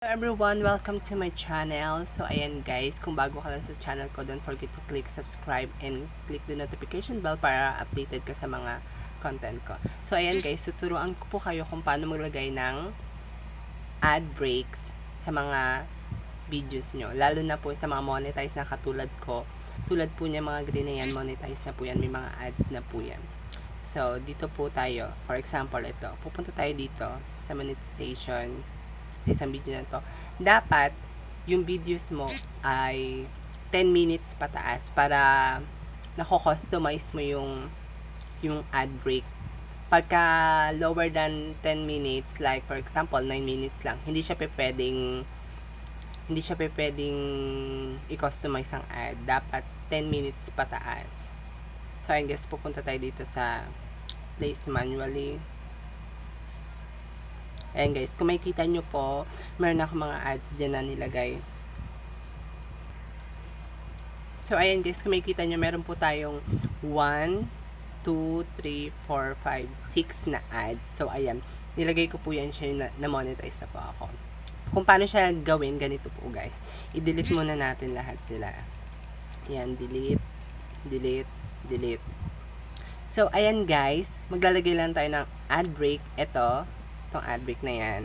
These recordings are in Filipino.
Everyone, welcome to my channel. So ayan guys, kung bago ka lang sa channel ko, don't forget to click subscribe and click the notification bell para updated ka sa mga content ko. So ayan guys, tuturuan ko po kayo kung paano maglagay ng ad breaks sa mga videos nyo, lalo na po sa mga monetize na katulad ko. Tulad po niya mga green na yan, monetize na po yan, may mga ads na po yan. So dito po tayo, for example ito, pupunta tayo dito sa monetization sa isang video na to. Dapat yung videos mo ay 10 minutes pataas para nako-customize mo yung ad break. Pagka lower than 10 minutes, like for example 9 minutes lang, hindi siya pwedeng i-customize ang ad. Dapat 10 minutes pataas. So I guess pupunta tayo dito sa place manually. Ayan guys, kung makikita nyo po, meron ako mga ads dyan na nilagay. So ayan guys, kung makikita nyo, meron po tayong 1, 2, 3, 4, 5, 6 na ads. So ayan, nilagay ko po yan siya na monetize na po ako. Kung paano siya gawin, ganito po guys. I-delete muna natin lahat sila. Ayan, delete, delete, delete. So ayan guys, maglalagay lang tayo ng ad break. Itong ad break na yan.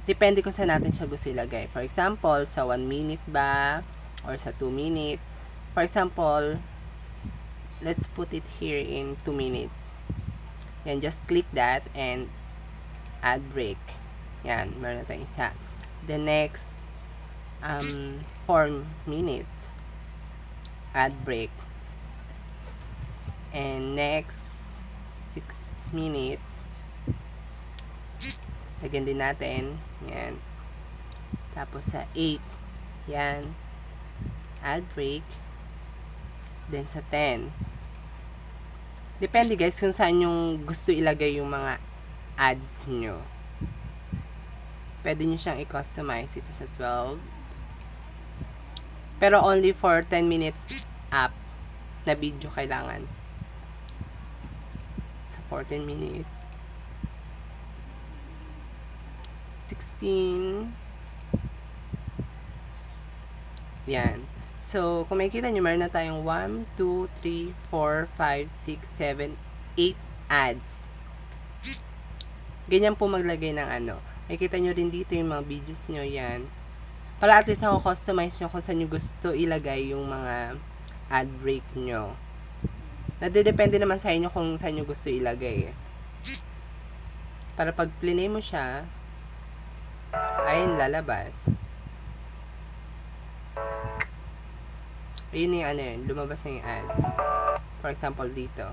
Depende kung saan natin siya gusto ilagay. For example, sa 1 minute ba? Or sa 2 minutes? For example, let's put it here in 2 minutes. Yan, just click that and ad break. Yan, meron na tayong isa. The next 4 minutes ad break. And next 6 minutes lagyan din natin. Yan. Tapos sa 8. Yan. Ad break. Then sa 10. Depende guys kung saan yung gusto ilagay yung mga ads nyo. Pwede nyo siyang i-customize. Ito sa 12. Pero only for 10 minutes up na video kailangan. So 14 minutes. 16. Yan. So, kung makikita nyo, meron na tayong 1, 2, 3, 4, 5, 6, 7, 8 ads. Ganyan po maglagay ng ano. Makikita nyo rin dito yung mga videos nyo yan. Para at least ako-customize nyo kung saan nyo gusto ilagay yung mga ad break nyo. Nadedepende naman sa inyo kung saan nyo gusto ilagay. Para pag plinay mo siya, ayun, lalabas. Ayun yung ano yun, lumabas na yung ads. For example, dito.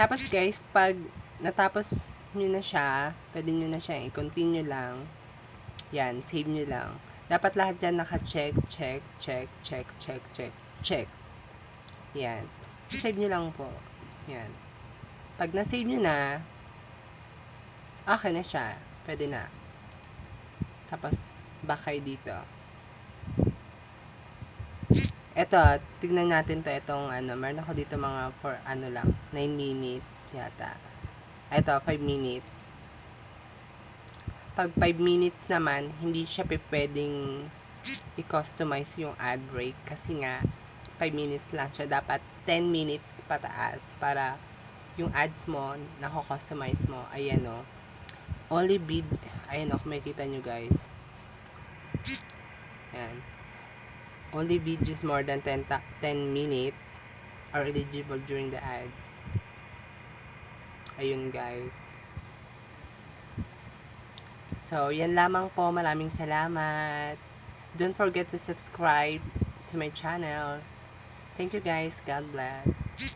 Tapos guys, pag natapos nyo na siya, pwede nyo na siya i-continue lang. Yan, save nyo lang. Dapat lahat yan naka-check, check, check, check, check, check, check. Yan. So, save nyo lang po. Yan. Pag na-save nyo na, okay na siya. Pwede na. Tapos, back kayo dito. Eto, tignan natin to. Itong ano, meron ako dito mga for ano lang, 9 minutes yata. Eto, 5 minutes. Pag 5 minutes naman, hindi siya pwedeng i-customize yung ad break kasi nga 5 minutes lang siya. Dapat 10 minutes pataas para yung ads mo, nako-customize mo. Ayan o. Only bid, ayan o, kung makikita nyo guys. Ayan. Only videos more than 10 minutes are eligible during the ads. Ayun guys. So, yan lamang po. Maraming salamat. Don't forget to subscribe to my channel. Thank you guys. God bless.